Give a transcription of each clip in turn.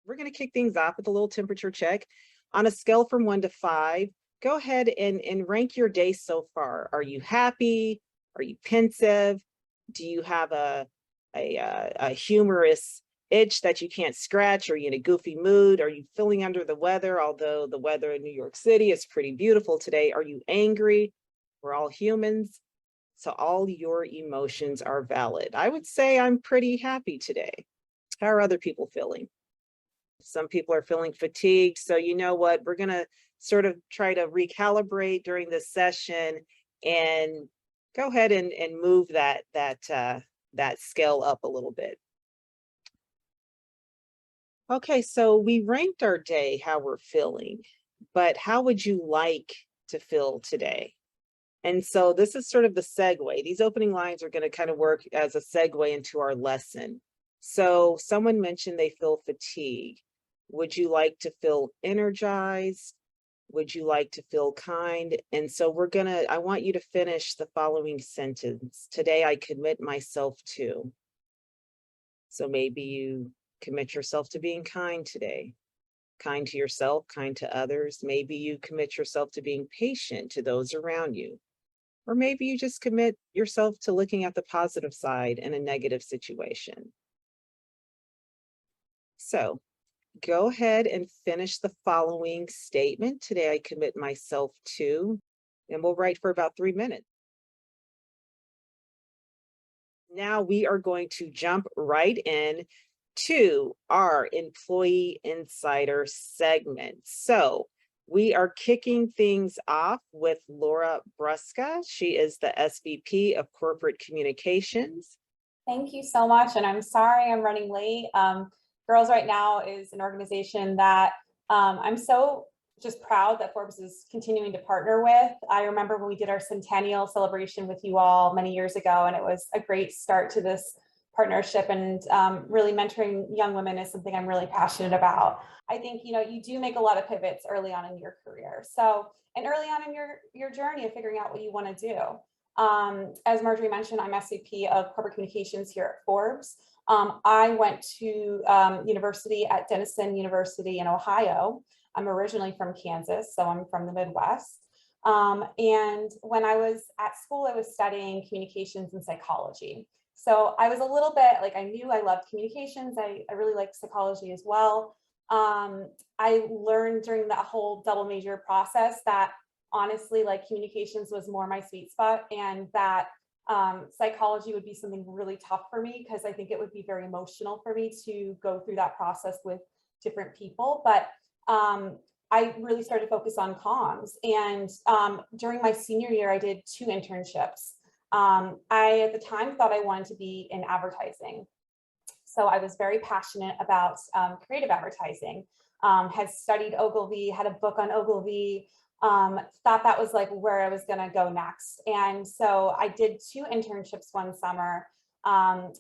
we're going to kick things off with a little temperature check. On a scale from 1 to 5, go ahead and rank your day so far. Are you happy? Are you pensive? Do you have a humorous itch that you can't scratch? Are you in a goofy mood? Are you feeling under the weather? Although the weather in New York City is pretty beautiful today. Are you angry? We're all humans. So all your emotions are valid. I would say I'm pretty happy today. How are other people feeling? Some people are feeling fatigued. So you know what? We're going to sort of try to recalibrate during this session and go ahead and move that scale up a little bit. Okay, so we ranked our day, how we're feeling, but how would you like to feel today? And so this is sort of the segue. These opening lines are going to kind of work as a segue into our lesson. So someone mentioned they feel fatigue. Would you like to feel energized? Would you like to feel kind? And so I want you to finish the following sentence. Today I commit myself to. So maybe you commit yourself to being kind today. Kind to yourself, kind to others. Maybe you commit yourself to being patient to those around you. Or maybe you just commit yourself to looking at the positive side in a negative situation. So go ahead and finish the following statement. Today I commit myself to, and we'll write for about 3 minutes. Now we are going to jump right in to our Employee Insider segment. So we are kicking things off with Laura Brusca. She is the SVP of Corporate Communications. Thank you so much. And I'm sorry I'm running late. Girls Right Now is an organization that I'm so just proud that Forbes is continuing to partner with. I remember when we did our centennial celebration with you all many years ago, and it was a great start to this partnership, and really mentoring young women is something I'm really passionate about. I think, you do make a lot of pivots early on in your career. So, and early on in your journey of figuring out what you want to do. As Margery mentioned, I'm SVP of Corporate Communications here at Forbes. I went to university at Denison University in Ohio. I'm originally from Kansas, so I'm from the Midwest. And when I was at school, I was studying communications and psychology. So I was a little bit like, I knew I loved communications. I really liked psychology as well. I learned during that whole double major process that honestly, like, communications was more my sweet spot, and that psychology would be something really tough for me because I think it would be very emotional for me to go through that process with different people. But I really started to focus on comms. And during my senior year, I did 2 internships. I, at the time, thought I wanted to be in advertising. So I was very passionate about creative advertising, had studied Ogilvy, had a book on Ogilvy, thought that was like where I was going to go next. And so I did 2 internships one summer,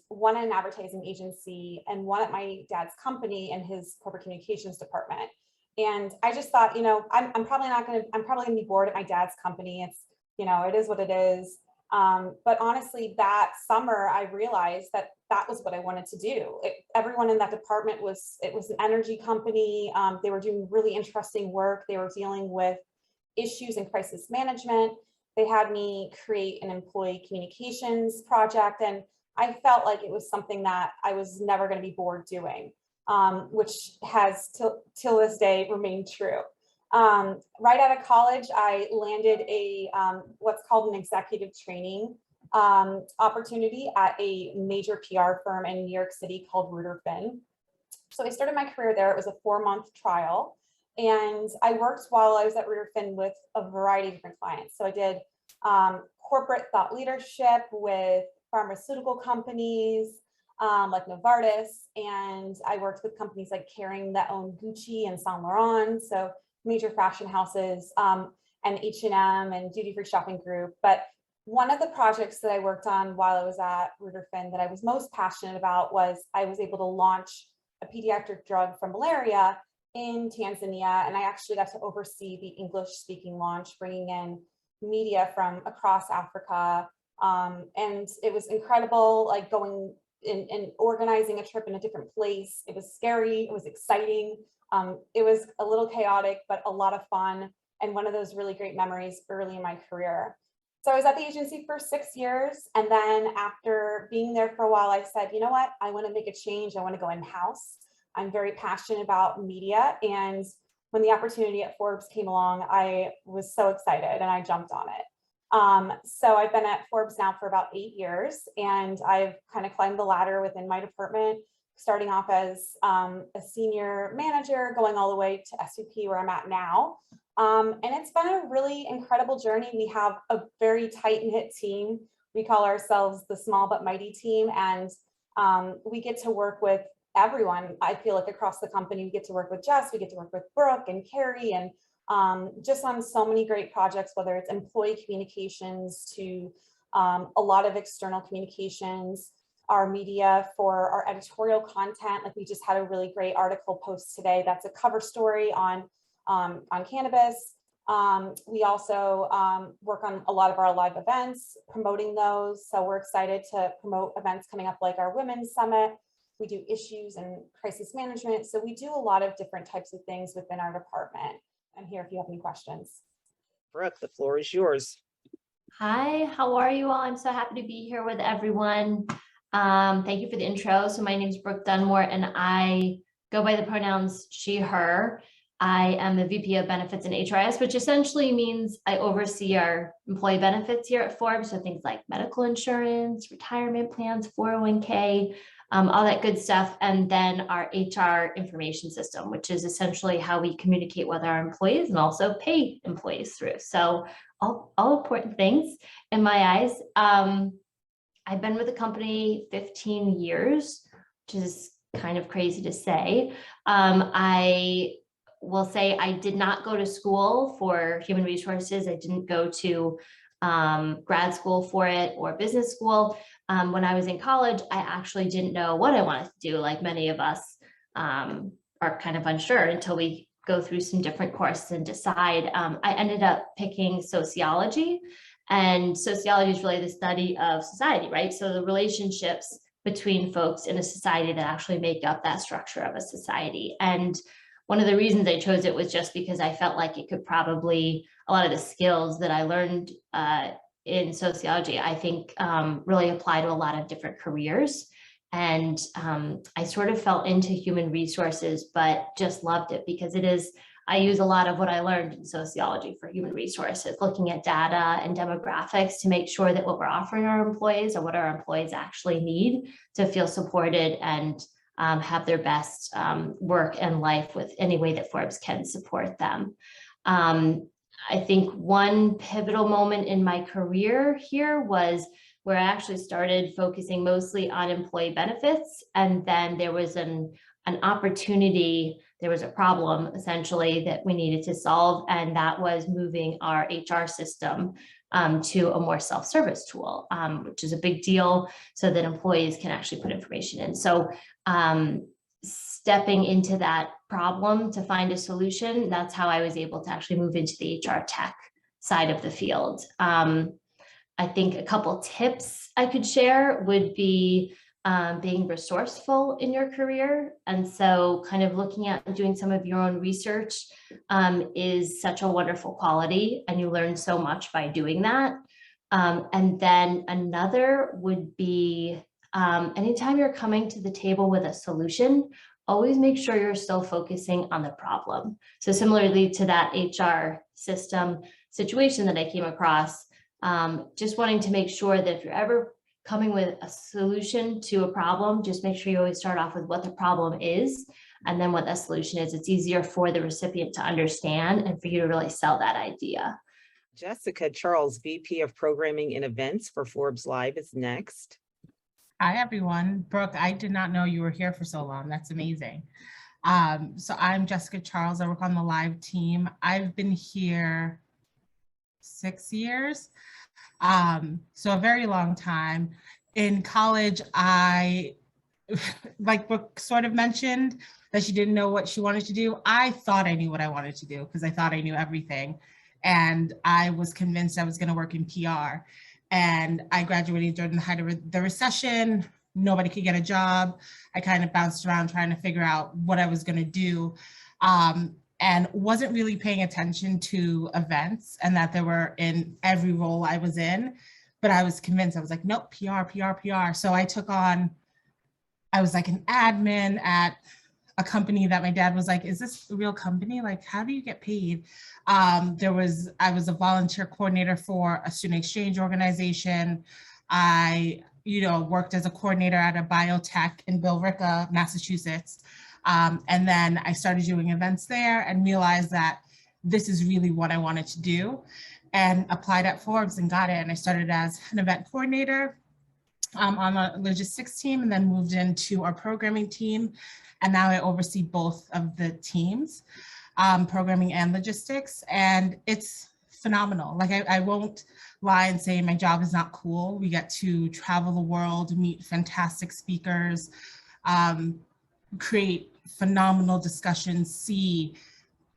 one in an advertising agency and one at my dad's company in his corporate communications department. And I just thought, I'm probably going to be bored at my dad's company. It's, it is what it is. But honestly, that summer, I realized that was what I wanted to do. Everyone in that department it was an energy company. They were doing really interesting work. They were dealing with issues in crisis management. They had me create an employee communications project, and I felt like it was something that I was never going to be bored doing, which has till this day remained true. Right out of college, I landed a what's called an executive training opportunity at a major PR firm in New York City called Reuter Finn. So I started my career there. It was a 4-month trial. And I worked while I was at Reuter Finn with a variety of different clients. So I did corporate thought leadership with pharmaceutical companies like Novartis. And I worked with companies like Kering that own Gucci and Saint Laurent. So major fashion houses, and H&M and Duty Free Shopping Group. But one of the projects that I worked on while I was at Reuter Finn that I was most passionate about was I was able to launch a pediatric drug for malaria in Tanzania. And I actually got to oversee the English speaking launch, bringing in media from across Africa. And it was incredible, like going in organizing a trip in a different place. It was scary, it was exciting. It was a little chaotic, but a lot of fun, and one of those really great memories early in my career. So I was at the agency for 6 years. And then after being there for a while, I said, you know what, I want to make a change. I want to go in-house. I'm very passionate about media. And when the opportunity at Forbes came along, I was so excited and I jumped on it. So I've been at Forbes now for about 8 years, and I've kind of climbed the ladder within my department, starting off as a senior manager, going all the way to SVP where I'm at now. And it's been a really incredible journey. We have a very tight-knit team. We call ourselves the small but mighty team, and we get to work with everyone. I feel like across the company, we get to work with Jess, we get to work with Brooke and Carrie, and just on so many great projects, whether it's employee communications to a lot of external communications, our media for our editorial content. Like we just had a really great article post today that's a cover story on cannabis. We also work on a lot of our live events, promoting those. So we're excited to promote events coming up like our Women's Summit. We do issues and crisis management. So we do a lot of different types of things within our department. I'm here if you have any questions. Brooke, the floor is yours. Hi, how are you all? I'm so happy to be here with everyone. Thank you for the intro. So my name is Brooke Dunmore, and I go by the pronouns she, her. I am the VP of Benefits and HRIS, which essentially means I oversee our employee benefits here at Forbes. So things like medical insurance, retirement plans, 401k, all that good stuff. And then our HR information system, which is essentially how we communicate with our employees and also pay employees through. So all important things in my eyes. I've been with the company 15 years, which is kind of crazy to say. I will say I did not go to school for human resources. I didn't go to grad school for it or business school. When I was in college, I actually didn't know what I wanted to do, like many of us are kind of unsure until we go through some different courses and decide. I ended up picking sociology, and sociology is really the study of society, right? So the relationships between folks in a society that actually make up that structure of a society. And one of the reasons I chose it was just because I felt like it could probably, a lot of the skills that I learned in sociology, I think really apply to a lot of different careers. And I sort of fell into human resources, but just loved it because I use a lot of what I learned in sociology for human resources, looking at data and demographics to make sure that what we're offering our employees are what our employees actually need to feel supported and have their best work and life with any way that Forbes can support them. I think one pivotal moment in my career here was where I actually started focusing mostly on employee benefits. And then there was an opportunity, there was a problem essentially that we needed to solve. And that was moving our HR system to a more self-service tool, which is a big deal so that employees can actually put information in. So stepping into that problem to find a solution, that's how I was able to actually move into the HR tech side of the field. I think a couple tips I could share would be being resourceful in your career. And so kind of looking at doing some of your own research is such a wonderful quality, and you learn so much by doing that. And then another would be anytime you're coming to the table with a solution, always make sure you're still focusing on the problem. So similarly to that HR system situation that I came across, just wanting to make sure that if you're ever coming with a solution to a problem, just make sure you always start off with what the problem is and then what that solution is. It's easier for the recipient to understand and for you to really sell that idea. Jessica Charles, VP of Programming and Events for ForbesLive, is next. Hi, everyone. Brooke, I did not know you were here for so long. That's amazing. So I'm Jessica Charles. I work on the live team. I've been here 6 years, so a very long time. In college, like Brooke sort of mentioned, that she didn't know what she wanted to do. I thought I knew what I wanted to do because I thought I knew everything. And I was convinced I was going to work in PR. And I graduated during the height of the recession, nobody could get a job. I kind of bounced around trying to figure out what I was going to do. And wasn't really paying attention to events and that there were in every role I was in, but I was convinced. I was like, nope, PR. So I took on, I was like an admin at a company that my dad was like, is this a real company? Like, how do you get paid? I was a volunteer coordinator for a student exchange organization. I, worked as a coordinator at a biotech in Billerica, Massachusetts. And then I started doing events there and realized that this is really what I wanted to do, and applied at Forbes and got it. And I started as an event coordinator on the logistics team, and then moved into our programming team. And now I oversee both of the teams, programming and logistics. And it's phenomenal. Like I won't lie and say my job is not cool. We get to travel the world, meet fantastic speakers, create phenomenal discussions,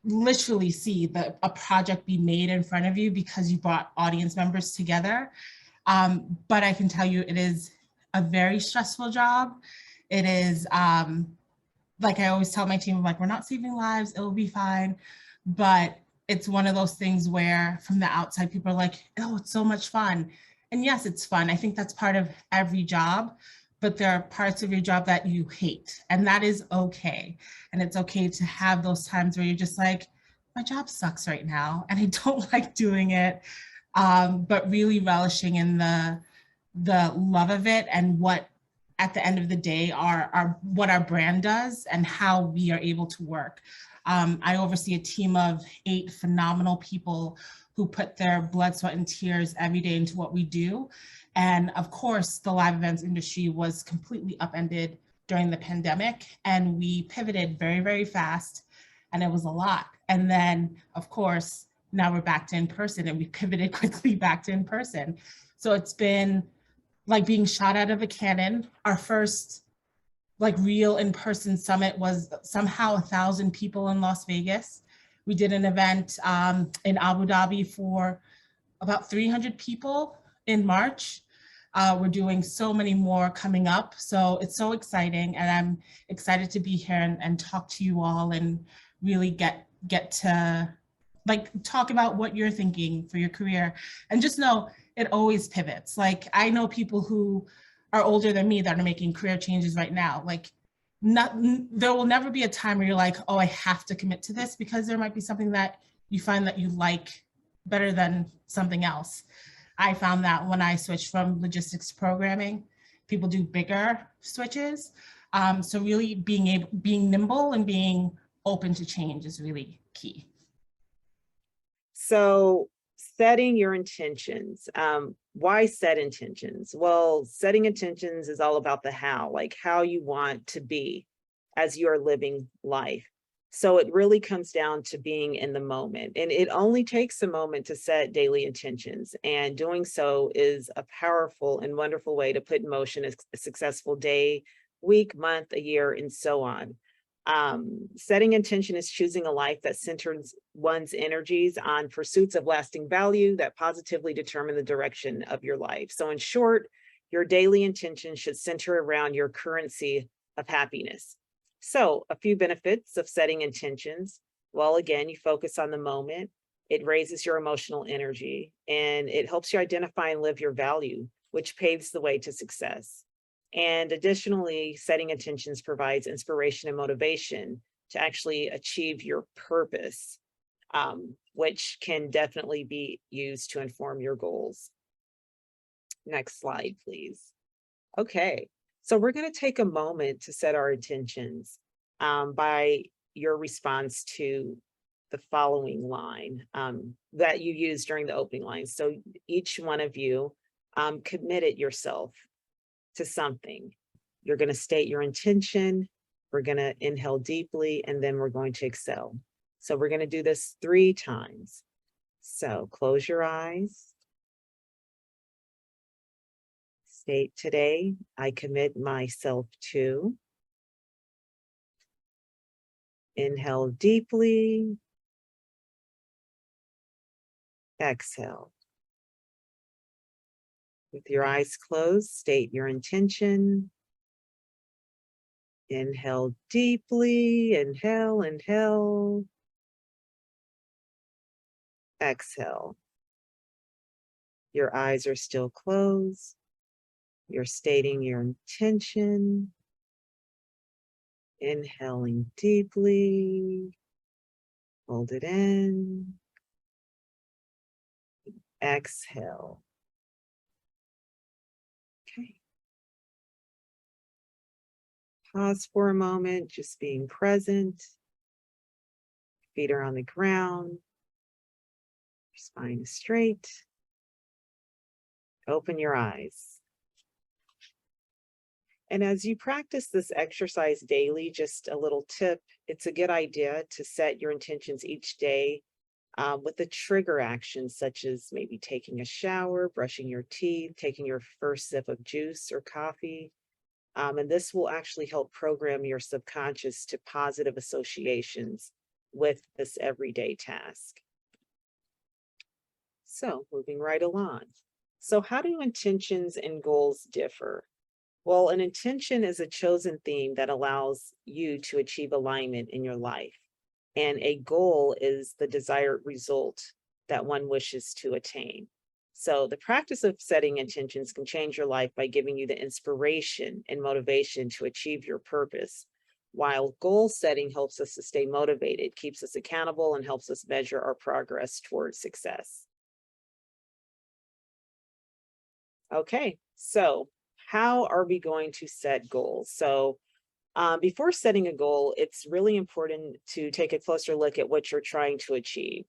literally see a project be made in front of you because you brought audience members together. But I can tell you it is a very stressful job. It is, like I always tell my team, like, we're not saving lives, it'll be fine. But it's one of those things where from the outside, people are like, oh, it's so much fun. And yes, it's fun. I think that's part of every job, but there are parts of your job that you hate, and that is okay. And it's okay to have those times where you're just like, my job sucks right now and I don't like doing it. But really relishing in the love of it and what at the end of the day what our brand does and how we are able to work. I oversee a team of 8 phenomenal people who put their blood, sweat, and tears every day into what we do. And of course, the live events industry was completely upended during the pandemic, and we pivoted very, very fast, and it was a lot. And then, of course, now we're back to in person, and we pivoted quickly back to in person. So it's been like being shot out of a cannon. Our first like real in-person summit was somehow 1,000 people in Las Vegas. We did an event in Abu Dhabi for about 300 people in March. We're doing so many more coming up. So it's so exciting, and I'm excited to be here and talk to you all and really get to like talk about what you're thinking for your career. And just know it always pivots. Like I know people who are older than me that are making career changes right now. Like there will never be a time where you're like, oh, I have to commit to this, because there might be something that you find that you like better than something else. I found that when I switched from logistics to programming, people do bigger switches. So really being nimble and being open to change is really key. So setting your intentions. Why set intentions? Well, setting intentions is all about the how, like how you want to be as you are living life. So it really comes down to being in the moment, and it only takes a moment to set daily intentions. And doing so is a powerful and wonderful way to put in motion a successful day, week, month, a year, and so on. Setting intention is choosing a life that centers one's energies on pursuits of lasting value that positively determine the direction of your life. So in short, your daily intention should center around your currency of happiness. So a few benefits of setting intentions. Well, again, you focus on the moment. It raises your emotional energy, and it helps you identify and live your value, which paves the way to success. And additionally, setting intentions provides inspiration and motivation to actually achieve your purpose, which can definitely be used to inform your goals. Next slide, please. Okay, so we're going to take a moment to set our intentions by your response to the following line that you used during the opening line. So each one of you committed yourself to something. You're going to state your intention. We're going to inhale deeply, and then we're going to exhale. So we're going to do this 3 times. So close your eyes. State today, I commit myself to. Inhale deeply. Exhale. With your eyes closed, state your intention. Inhale deeply, inhale, inhale. Exhale. Your eyes are still closed. You're stating your intention. Inhaling deeply. Hold it in. Exhale. Okay. Pause for a moment, just being present. Feet are on the ground. Your spine is straight. Open your eyes. And as you practice this exercise daily, just a little tip, it's a good idea to set your intentions each day with a trigger action, such as maybe taking a shower, brushing your teeth, taking your first sip of juice or coffee. And this will actually help program your subconscious to positive associations with this everyday task. So moving right along. So how do intentions and goals differ? Well, an intention is a chosen theme that allows you to achieve alignment in your life. And a goal is the desired result that one wishes to attain. So the practice of setting intentions can change your life by giving you the inspiration and motivation to achieve your purpose, while goal setting helps us to stay motivated, keeps us accountable, and helps us measure our progress towards success. Okay, so how are we going to set goals? So before setting a goal, it's really important to take a closer look at what you're trying to achieve.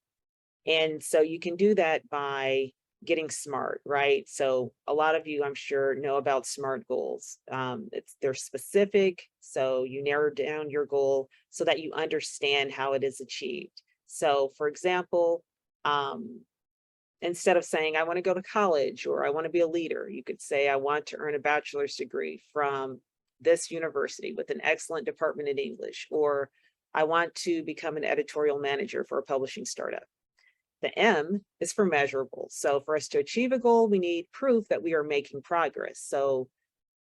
And so you can do that by getting SMART, right? So a lot of you, I'm sure, know about SMART goals. They're specific, so you narrow down your goal so that you understand how it is achieved. So for example, instead of saying, I want to go to college or I want to be a leader, you could say, I want to earn a bachelor's degree from this university with an excellent department in English, or I want to become an editorial manager for a publishing startup. The M is for measurable. So for us to achieve a goal, we need proof that we are making progress. So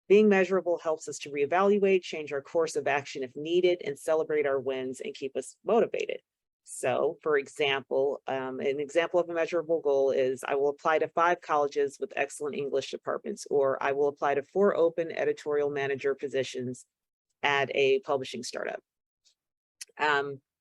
being measurable helps us to reevaluate, change our course of action if needed, and celebrate our wins and keep us motivated. So for example, an example of a measurable goal is I will apply to 5 colleges with excellent English departments, or I will apply to 4 open editorial manager positions at a publishing startup.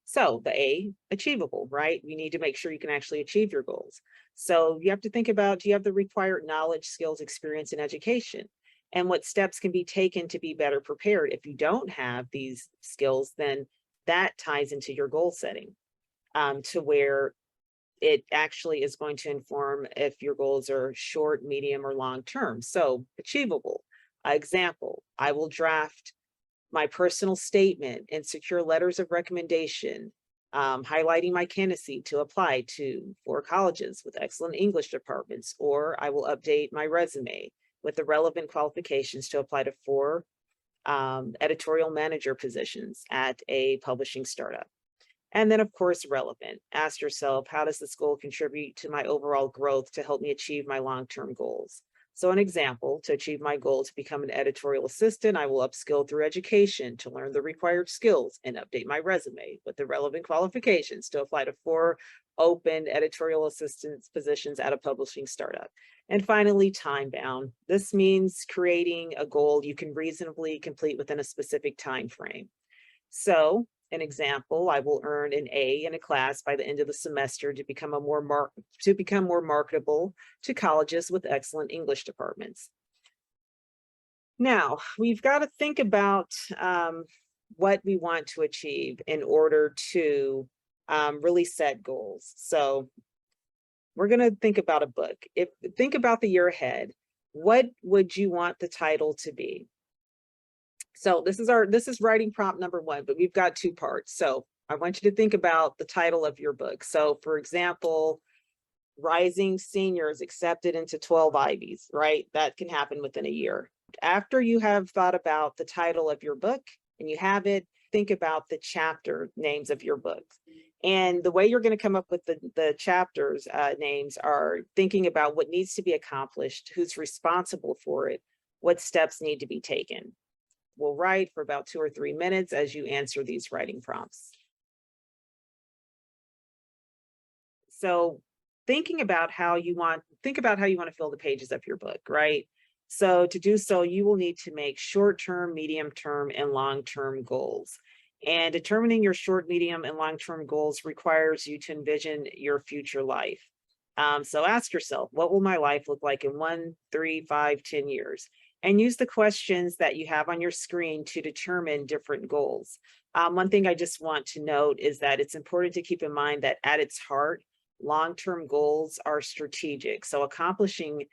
So the A, achievable, right? You need to make sure you can actually achieve your goals. So you have to think about, do you have the required knowledge, skills, experience, and education? And what steps can be taken to be better prepared? If you don't have these skills, then that ties into your goal setting. To where it actually is going to inform if your goals are short, medium, or long term. So achievable. Example, I will draft my personal statement and secure letters of recommendation, highlighting my candidacy to apply to 4 colleges with excellent English departments, or I will update my resume with the relevant qualifications to apply to 4 editorial manager positions at a publishing startup. And then, of course, relevant. Ask yourself, how does this goal contribute to my overall growth to help me achieve my long-term goals? So an example, to achieve my goal to become an editorial assistant, I will upskill through education to learn the required skills and update my resume with the relevant qualifications to apply to 4 open editorial assistant positions at a publishing startup. And finally, time bound. This means creating a goal you can reasonably complete within a specific time frame. So an example, I will earn an A in a class by the end of the semester to become more marketable to colleges with excellent English departments. Now, we've got to think about what we want to achieve in order to really set goals. So we're going to think about a book. Think about the year ahead. What would you want the title to be? So this is writing prompt number 1, but we've got 2 parts. So I want you to think about the title of your book. So for example, Rising Seniors Accepted into 12 Ivies, right? That can happen within a year. After you have thought about the title of your book and you have it, think about the chapter names of your book. And the way you're going to come up with the chapters names are thinking about what needs to be accomplished, who's responsible for it, what steps need to be taken. will write for about 2 or 3 minutes as you answer these writing prompts. So think about how you want to fill the pages of your book, right? So to do so, you will need to make short-term, medium-term, and long-term goals. And determining your short, medium, and long-term goals requires you to envision your future life. So ask yourself, what will my life look like in 1, 3, 5, 10 years? And use the questions that you have on your screen to determine different goals. One thing I just want to note is that it's important to keep in mind that at its heart, long-term goals are strategic. So accomplishing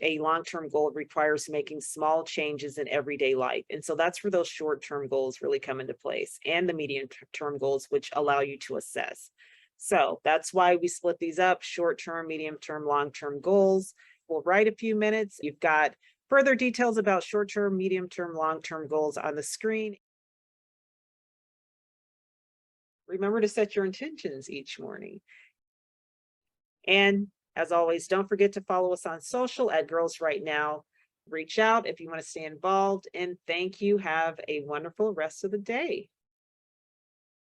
a long-term goal requires making small changes in everyday life. And so that's where those short-term goals really come into place, and the medium-term goals, which allow you to assess. So that's why we split these up: short-term, medium-term, long-term goals. We'll write a few minutes. You've got further details about short-term, medium-term, long-term goals on the screen. Remember to set your intentions each morning. And as always, don't forget to follow us on social at Girls Right Now. Reach out if you want to stay involved. And thank you. Have a wonderful rest of the day.